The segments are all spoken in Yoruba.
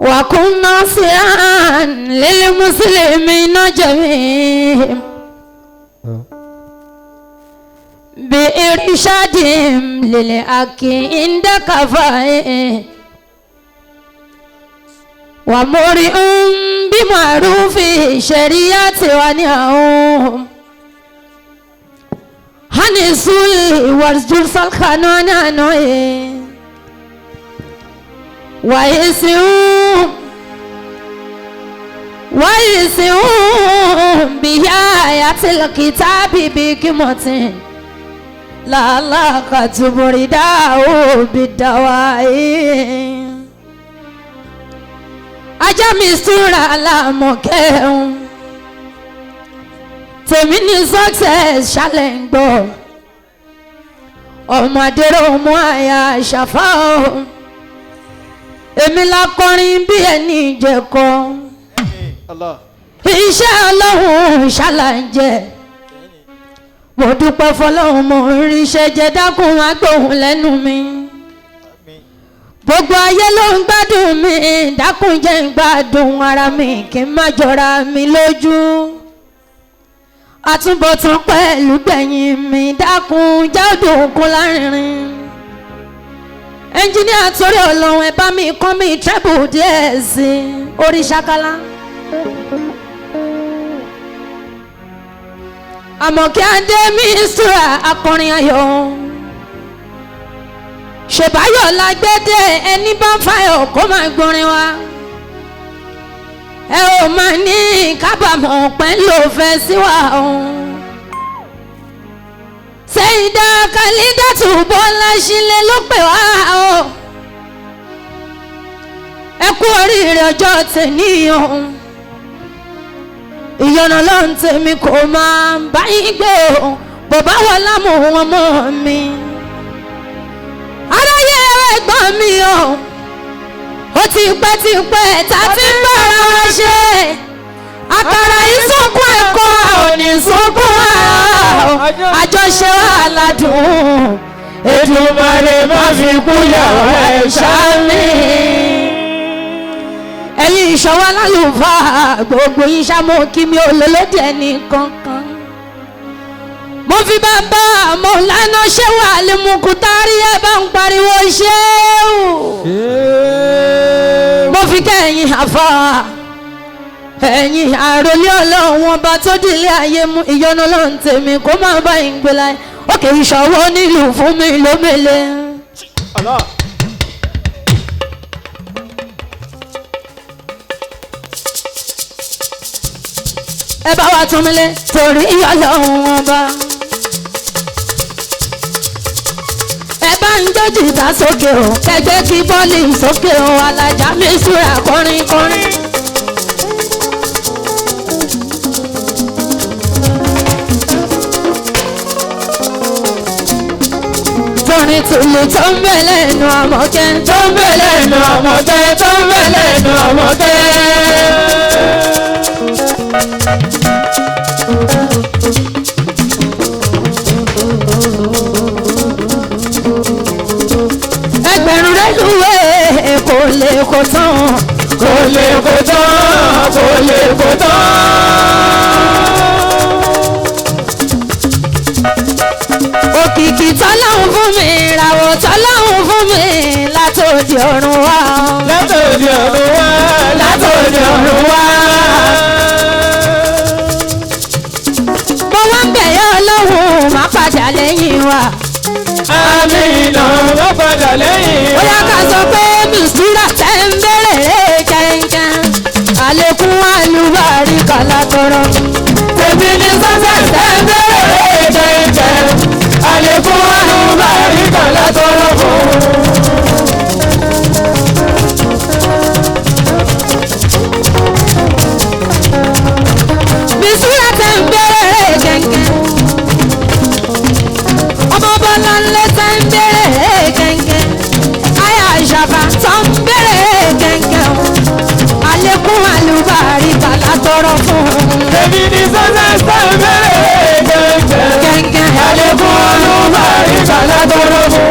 وكن ناصرا للمسلمين جميعا بإرشادهم للحق عند كفائهم ومرئهم بمعروف شريعة ونهاهم عن السوء والجرس القانون عنه ويسعون بآيات الكتاب بحكمة لعلك تبرداه بالدواء ajami sura alamokehun tèmi ní success ṣàlẹ̀ngbò ọmọdéró mú àyà ṣàfà o èmi la kọrin bí ẹni ìjẹkọ iṣẹ́ ọlọ́run ṣàlàjẹ́ mo dúpẹ́ fọlọ́run mo rí iṣẹ́ jẹ dákun agbóhùn lẹ́nu mi. Gbogbo ayé ló ń gbádùn mi dákun jẹ́ ń gbádùn ara mi kí n má jọra mi lójú àtúbọ̀tán pẹ̀lú gbẹ̀yìn mi dákun jáde kún lárinrin ẹnjíníà torí ọlọ́run ẹ bá mi kọ́ mi treble díẹ̀ sí orí ṣákálá Àmọ̀kẹ́ Adé Mistura akọrin ayọ̀ ṣèbáyọ̀ lágbẹ́dẹ́ ẹni bá ń fàyọ̀ kó máa gbọ́rin wa ẹ ò máa ní kábàámọ̀ pẹ̀lú òfẹ́ sí wa ọ̀hún. Sẹ́yìndà Kálídàtù Bọ́lá Sílẹ̀ ló pè wá o ẹ kú oríire ọjọ́ tèmi ọ̀hún ìyọ̀nà lọ́n tèmi kò máa bá yín gbé o bàbá wà lámù wọn mọ́ mi. Aráyé ẹ̀gbọ́n mi o ó ti pẹ́ tá a ti ń bára wa ṣe àkàrà ìsúnkún ẹ̀kọ́ òní ìsúnkún àjọṣe wa ládùn Èdùmàrè má fi kú yàrá ẹ̀ ṣáàmì. Ẹ̀yin ìṣọwọ́ lálùfáà gbogbo yín ṣàmú kí mi ò lólódì ẹni kankan. Mo fi bàbá Mọ̀lánà Ṣéwù Àlímùkútárì ẹ bá ń pariwo Ṣéwù. Mo fi kẹ́yìn àfà ẹ̀yìn àròlé ọlọ́run ọba tó dìlé ayé mú ìyọ́nú ọlọ́run tèmi kó má bá yín gbé láyé òkè ìṣọwọ́ nílùú fún mi lómele. Ẹ bá wa tún mi lé torí ọlọ́run ọba. Ẹ bá ń gbé jìtá sókè o kẹgbẹ́ kí bọ́ọ̀lì sókè o Alájà Mistura kọrin kọrin. Torin tùlù tó ń bẹ lẹ́nu Àmọ̀kẹ́ tó ń bẹ lẹ́nu Àmọ̀kẹ́ tó ń bẹ lẹ́nu Àmọ̀kẹ́. Ẹgbẹ̀rún rẹ́lúwé kò lè kó tán kò lè kó tán kò lè kó tán. Òkìkí tọ́láhùn fún mi ìràwọ̀ tọ́láhùn fún mi látòdì ọ̀run wá. Látòdì ọ̀run wá. Látòdì ọ̀run wá. Mo wá ń bẹ̀yẹ́ ọlọ́run má padà lẹ́yìn wa. Àmínà má padà lẹ́yìn wa. Ó yá ká sọ pé Mistura tẹ́ ń bẹ̀rẹ̀ kẹ́ńkẹ́. Àlékún àlùbáríkà látọrọ. Tèmi ní sọ́sẹ̀ tẹ́ ń bẹ̀rẹ̀ kẹ́ńkẹ́. Àlékún àlùbáríkà látọrọ fún. Mistura tẹ́ ń bẹ̀rẹ̀ kẹ́ńkẹ́. Ọmọ Bọ́lá ńlẹ̀ tẹ́ ń bẹ̀rẹ̀ kẹ́ńkẹ́. Aya Ìṣàfà tó ń bẹ̀rẹ̀ kẹ́ńkẹ́. Àlékún àlùbáríkà látọrọ fún. Èmi ní sọ́sẹ̀ tẹ́ ń bẹ̀rẹ̀ kẹ́ńkẹ́. Àlékún àlùbáríkà látọrọ fún.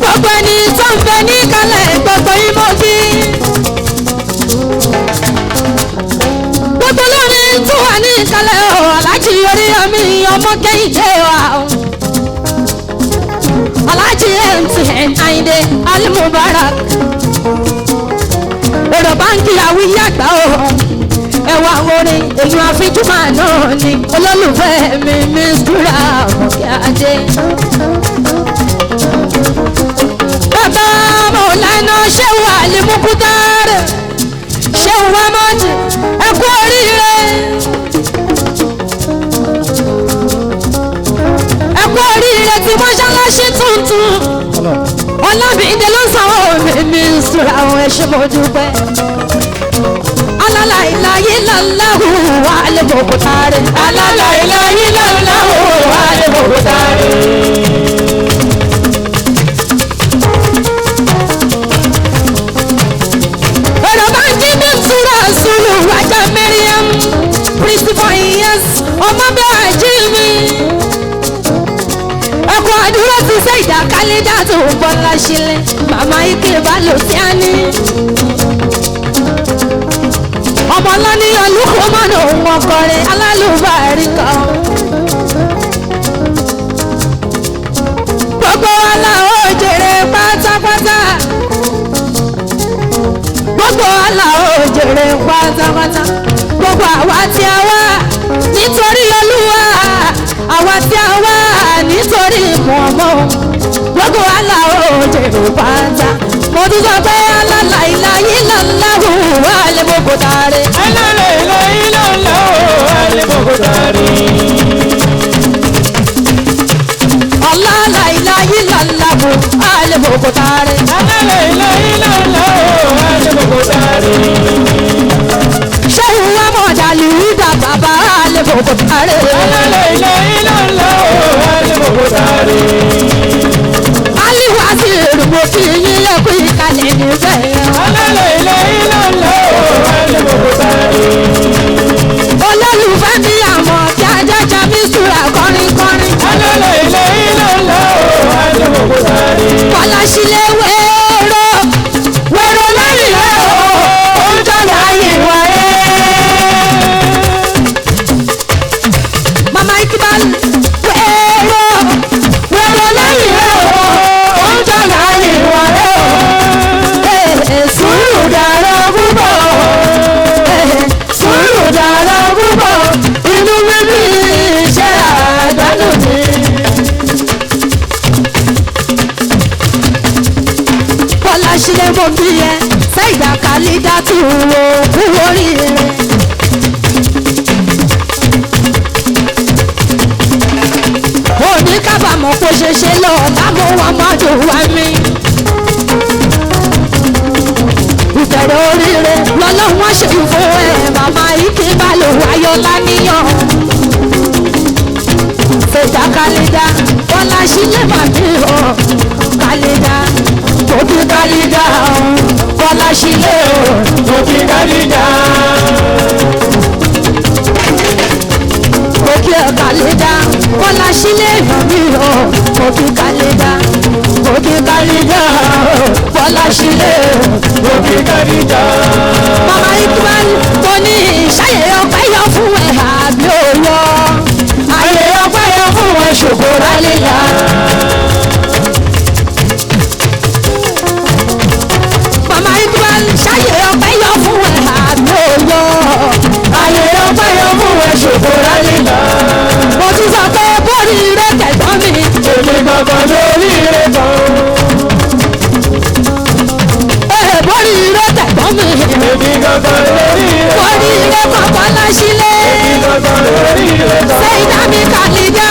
Gbogbo ẹni tó ń bẹ bẹ ní kalẹ̀ gbogbo ìmọ̀gí. gbogbo lórí tó wà ní kalẹ̀ o aláàjì Oríyọmí ọmọ Kẹ́hìndé wa o. aláàjì MTN Àyìndé Al-Mubarak. èrò báńkì àwíyé àgbà o. ẹwà orin èyí àfijúmọ̀ náà ni olólùfẹ́ mi Mistura Mọ̀kíadé. bàbá Mọ̀lánà Ṣéhù Al-Mukhtar Ṣéhù Ahmad ẹ kú oríire. ẹ kú oríire tí mọ́ṣáláṣí tuntun Ọlámídé ló sanwó mi Mistura àwọn ẹ̀ṣẹ̀ mo dúpẹ́. Alala ilahi lallahu Al-Mukhtar. Alala ilahi lallahu Al-Mukhtar. Ọ̀rọ̀ bá ń jí ní Mistura Sulu Wájà Mariam Principal Iyas ọmọ bẹ́ẹ̀ jí mi. Ẹ̀kọ́ àdúrà ti ṣe ìdákálẹ́dá tó ń bọ́ láṣílẹ̀. Màmá ike bá lò sí àní. ọmọ lọ́níyàn lóko mọ́nà òun ọkọrin alálùbárí kan. gbogbo wa la ó jèrè pátápátá. gbogbo wa la ó jèrè pátápátá. gbogbo àwa tí a wá nítorí Olúwa àwa tí a wá nítorí mọ̀ọ́mọ́. gbogbo wa la ó jèrè pátá. mo tún sọ pé alala ilahi lallahu Al-Mukhtar. alala ilahi lallahu Al-Mukhtar. alala ilahi lallahu Al-Mukhtar. alala ilahi lallahu Al-Mukhtar. Ṣéhù Ahmad Al-Huda bàbá Al-Mukhtar. alala ilahi lallahu Al-Mukhtar. Aliwazir mo kí yín lẹ́kú ìkàlẹ̀ níbẹ̀ yẹn. alala ilahi lallahu Al-Mukhtar. olólùfẹ́ mi àmọ́ kí ajájà Mistura kọrin kọrin. alala ilahi lallahu Al-Mukhtar. Fọláṣílẹ̀ wẹ́rọ wẹ́rọ lẹ́yìn rẹ̀ o ó ń jọ̀lá ìwà ẹ̀. Mama Iqbal wẹ́rọ wẹ́rọ lẹ́yìn rẹ̀ o ó ń jọ̀lá ìwà ẹ̀ o. Sùúrù dára púpọ̀ sùúrù dára púpọ̀ inú bíbí iṣẹ́ àdánù ni. Fọláṣílẹ̀ mo bí ẹ Saida Khalidatu wo kú oríire. òní kábàámọ̀ kó ṣe ṣe lọ lámú wọn mọ́jú wá mi. ìbẹ̀rẹ̀ oríire lọ́lọ́run wọ́n ṣe fún ẹ màmá ike bá lò wáyọ̀ láníyàn. Saida Khalida Fọláṣílẹ̀ màmí o Khalida òbí Khalida Fọláṣílẹ̀ o òbí Khalida. òbí Khalida Fọláṣílẹ̀ màmí o òbí Khalida òbí Khalida Fọláṣílẹ̀ òbí Khalida. Mama Iqbal tó ní ìṣàyẹ̀ ọpẹ́ yọ fún ẹ̀ àbí òyọ. ayé ọpẹ́ yọ fún wọn ṣògo rálẹ́yà. Mama Iqbal ṣàyẹ̀ ọpẹ́ yọ fún ẹ̀ àbí òyọ. ayé ọpẹ́ yọ fún wọn ṣògo rálẹ́yà. mo ti sọ pé bórí rẹ̀ tẹ̀gbọ́n mi. èmi gbọ̀ngàn lórí rẹ̀ tán. bórí rẹ̀ tẹ̀gbọ́n mi. èmi gbọ̀ngàn lórí rẹ̀ tán. bórí rẹ̀ kọ̀ọ̀kan láṣílẹ̀. èmi gbọ̀ngàn lórí rẹ̀ tán. Saida mi Khalida.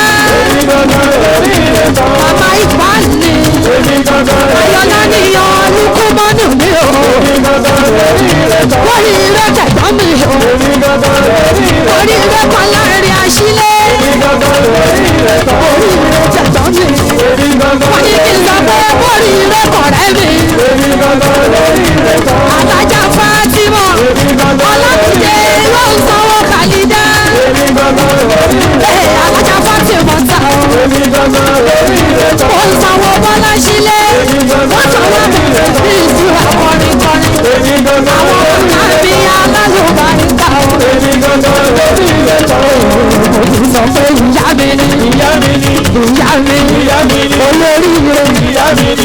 èmi gbọ̀ngàn lórí rẹ̀ tán. Mama Iqbal ni. èmi gbọ̀ngàn lórí rẹ̀ tán. ayọ̀lá níyan lukumọ́nù mi o. èmi gbọ̀ngàn lórí rẹ̀ tán. bórí rẹ̀ tẹ̀gbọ́n mi o. èmi gbọ̀ngàn lórí rẹ̀ tán. bórí rẹ̀ kan láàrin àṣílẹ̀. èmi gbọ̀ngàn lórí rẹ̀ tán. bórí rẹ̀ tẹ̀gbọ́n mi. èmi gbọ̀ngàn wọ́n ní kí n sọ pé bórí rẹ̀ kọ̀rẹ́ mi. èmi gbọ̀ngàn lórí rẹ̀ tán. Alájà Fatima èmi gbọ̀ngàn Ọlámídé ló ń sanwó Khalida. èmi gbọ̀ngàn lórí rẹ̀ tán. Alájà Fatima ta o. èmi gbọ̀ngàn lórí rẹ̀ tán. ó ń sanwó Bọ́láṣílẹ̀. èmi gbọ̀ngàn wọ́n sanwó lórí rẹ̀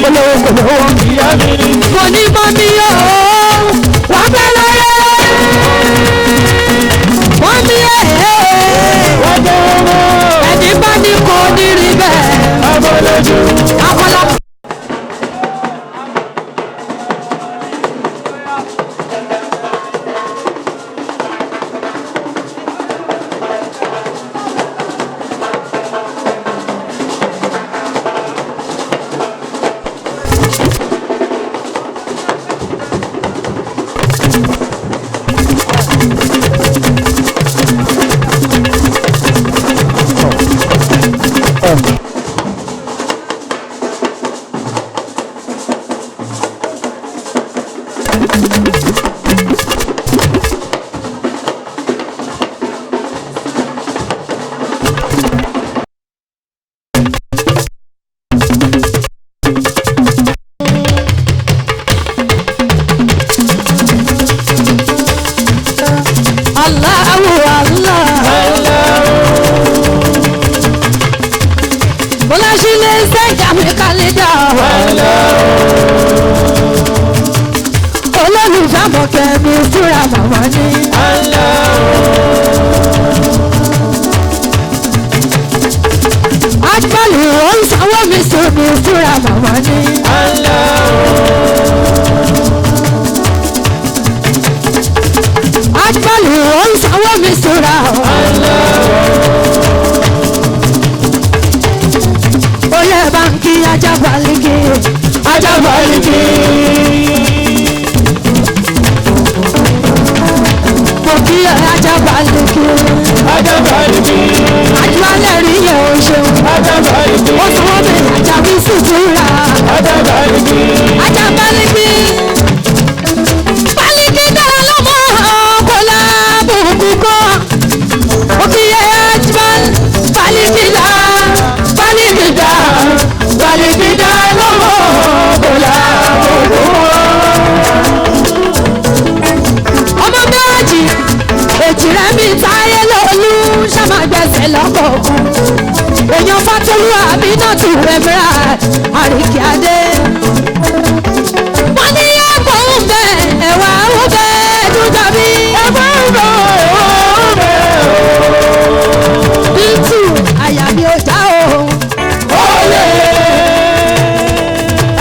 olówó ìyá mi ni. mo ní mọ́mí o wà pẹ́ láyé mọ́mí wọ́n tó wọ́n. ẹni bá ní kò ní rí bẹ́ẹ̀ abọ́lójú. akọ́lá. Olólùfàmọ̀kẹ́ mi fúra màmá ní. Àjùbọ̀lù ó ń sanwó mi sùn mi fúra màmá ní. Àjùbọ̀lù ó ń sanwó mi sùra. Oyè báńkì Ajabaliki. Ajabaliki. Kí Ajabaliki. Ajabaliki. Àjùmọ̀lẹ̀ rí yẹ̀ o ṣeun. Ajabaliki. Ó sanwó mi Àjàbí Sutura. Ajabaliki. Ajabaliki. Baliki dára lọ́mọ kò lábùkù kan. Ó kì í yẹ Ajibal. Baliki dá. Baliki dá. Baliki dá lọ́mọ kò lábùkù ọmọ méjì èjì rẹ̀ mi táyé lólu ṣàmàgbẹ́sẹ̀ lọ́kọ̀ọ̀kan èèyàn Fátolú Àmínátù rẹ̀mìíràn Àríkíadé. wọ́n ní ẹ̀gbọ́n ń bẹ ẹ̀wà ń bẹ dúdà bí. ẹ̀gbọ́n ń bẹ ẹ̀wà ń bẹ. Bíntù àyà mi ò já o. Olè.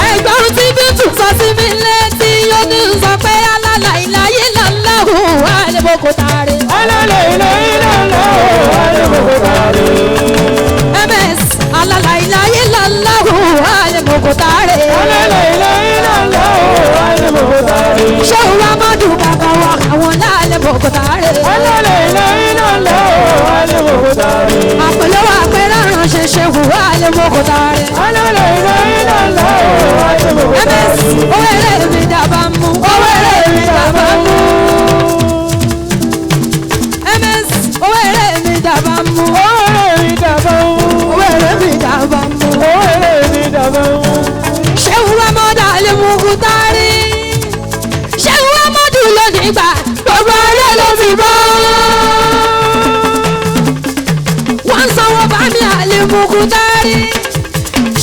ẹ̀gbọ́n tí Bíntù sọ sí mi létí yóò ní sọ pé alálàyé lọ́lọ́hùn àleboko tààrí. alálàyé lọ́lọ́hùn àleboko tààrí. MS alálàyé lọ́lọ́hùn àleboko tààrí. alálàyé lọ́lọ́hùn àleboko tààrí. ṣé o wá mọ́dún bàbá wa àwọn láleboko tààrí. alálàyé lọ́lọ́hùn àleboko tààrí. àpèlówó àpẹẹrẹ ránṣẹ́ ṣe hùwà àleboko tààrí. alálàyé lọ́lọ́hùn àleboko tààrí. MS owó eré mi dábàá mú. owó eré mi dábàá mú. MS owó eré mi dábàá mú. owó eré mi dábàá mú. owó eré mi dábàá mú. owó eré mi dábàá mú. ṣé wúwá mọ́dà àleboko tààrí. ṣé wúwá mọ́dún lónìí gbà gbogbo ayé ló ti bọ́. wọ́n ń sanwó bá mi àleboko tààrí.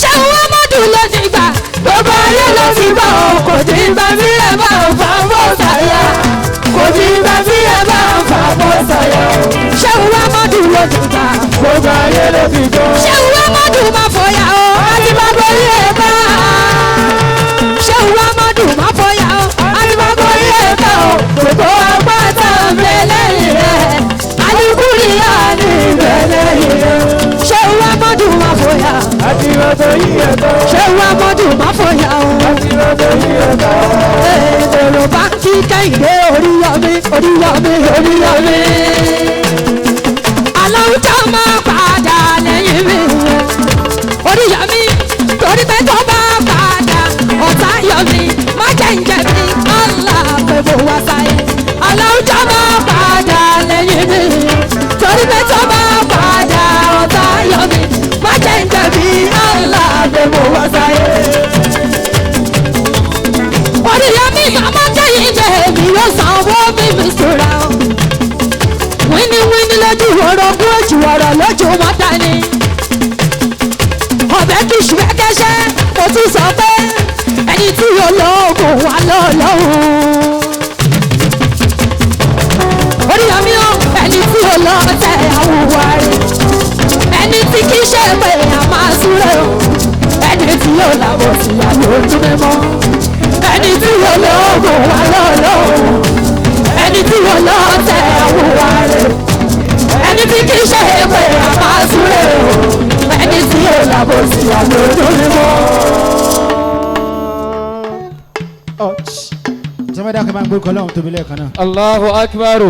ṣé wúwá mọ́dún lónìí gbà gbogbo ayé ló ti bọ́. kò tí ń bá mi rẹ̀ bá ò fà bó sàyà. kò tí ń bá mi rẹ̀ bá ò fà bó sàyà. ṣé wúwá mọ́dún lónìí gbà gbogbo ayé ló ti gbọ́. ṣé wúwá mọ́dún máa fọyà o àti máa borí ẹ̀ bá. ṣé wúwá mọ́dún máa fọyà o àti máa borí ẹ̀ bá o. gbogbo apáta bẹ lẹ́yìn rẹ̀ alukuri yá ní bẹ lẹ́yìn rẹ̀. ṣé wúwá mọ́dún máa fọyà. àti lọ́dọ̀ yìí ẹ̀tọ́. ṣé wúwá mọ́dún máa fọyà o. àti lọ́dọ̀ yìí ẹ̀tọ́. èrò bá kí Kẹ́hìndé Oríyọmí Oríyọmí Oríyọmí. aláwùjọ máa padà lẹ́yìn mi. Oríyọmí torí pé tó bá padà ọ̀tá yọ mí má jẹ́ ǹjẹ́ mi ọ̀la pé mo wá sáyé. aláwùjọ máa padà lẹ́yìn mi. torí pé tó bá padà ọ̀tá yọ mí má jẹ́ ǹjẹ́ mi ọ̀la pé mo wá sáyé. Oríyọmí màmá Kẹ́hìndé mi yóò sanwó mímí sùúrà. wíníwíní lójú orogún ojú ọ̀rọ̀ lójú mọ́ta ni. ọ̀bẹ kìí ṣùgbẹ́ kẹ́sẹ́ mo tún sọ pé. ológun wà lọ́lọ́run. Oríyọmí o ẹni tí olóòtẹ̀ àwùwá rẹ̀ ẹni tí kì í ṣe pé a máa súré o ẹni tí yóò làbọ̀ sí àlójú mímọ́ ẹni tí ológun wà lọ́lọ́run ẹni tí olóòtẹ̀ àwùwá rẹ̀ ẹni tí kì í ṣe pé a máa súré o ẹni tí yóò làbọ̀ sí àlójú mímọ́. jẹ́mẹ́dá kí n máa ń gbórúkọ lọ́hùn tóbi lẹ́ẹ̀kan náà. Allahu akbar.